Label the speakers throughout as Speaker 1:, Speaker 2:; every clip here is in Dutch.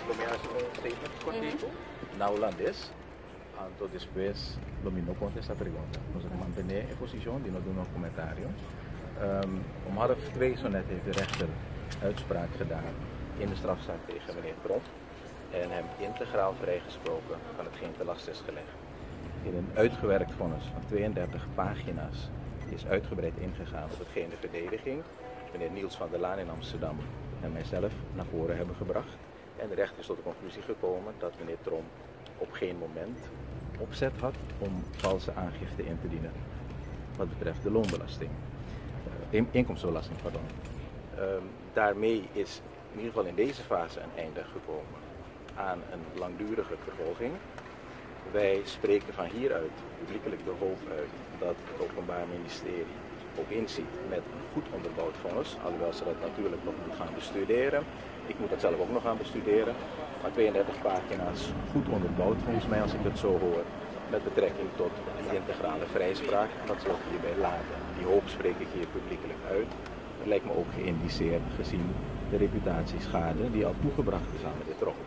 Speaker 1: começa com um statement contigo. Na holandês, então depois Domino contesta a pergunta. Nós vamos manter a posição de não doen een commentario. Om 1:30 zo net heeft de rechter uitspraak gedaan in de strafzaak tegen meneer Tromp en hem integraal vrijgesproken van hetgeen te last is gelegd. In een uitgewerkt vonnis van 32 pagina's is uitgebreid ingegaan op hetgeen de verdediging, meneer Niels van der Laan in Amsterdam en mijzelf naar voren hebben gebracht. En de rechter is tot de conclusie gekomen dat meneer Tromp op geen moment opzet had om valse aangifte in te dienen wat betreft de loonbelasting. Inkomstenbelasting, pardon. Daarmee is in ieder geval in deze fase een einde gekomen aan een langdurige vervolging. Wij spreken van hieruit publiekelijk de hoop uit dat het Openbaar Ministerie ook inziet met een goed onderbouwd vonnis, alhoewel ze dat natuurlijk nog moet gaan bestuderen. Ik moet dat zelf ook nog gaan bestuderen, maar 32 pagina's goed onderbouwd volgens mij als ik het zo hoor, met betrekking tot een integrale vrijspraak. Dat zal ik hierbij laten. Die hoop spreek ik hier publiekelijk uit. Dat lijkt me ook geïndiceerd gezien de reputatieschade die al toegebracht is aan meneer Tromp.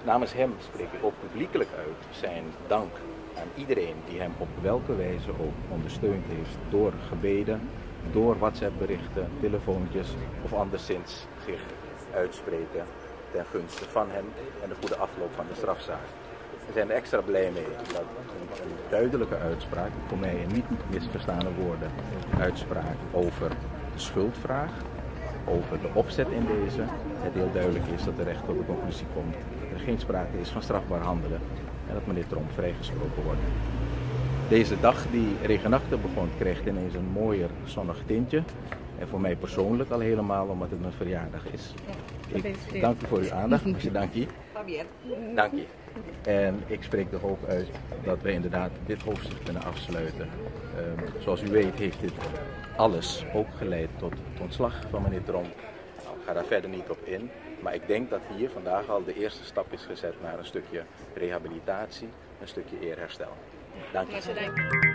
Speaker 1: Namens hem spreek ik ook publiekelijk uit zijn dank aan iedereen die hem op welke wijze ook ondersteund heeft door gebeden, door WhatsApp-berichten, telefoontjes of anderszins zich uitspreken ten gunste van hem en de goede afloop van de strafzaak. We zijn er extra blij mee dat een duidelijke uitspraak, voor mij in niet misverstane woorden, uitspraak over de schuldvraag, over de opzet in deze, het heel duidelijk is dat de rechter tot de conclusie komt dat er geen sprake is van strafbaar handelen en dat meneer Tromp vrijgesproken wordt. Deze dag die regenachtig begon krijgt ineens een mooier zonnig tintje. En voor mij persoonlijk al helemaal omdat het mijn verjaardag is. Ik dank u voor uw aandacht. Dank je. Dank je. En ik spreek de hoop uit dat we inderdaad dit hoofdstuk kunnen afsluiten. Zoals u weet heeft dit alles ook geleid tot het ontslag van meneer Tromp. Nou, ik ga daar verder niet op in. Maar ik denk dat hier vandaag al de eerste stap is gezet naar een stukje rehabilitatie, een stukje eerherstel. Dank je.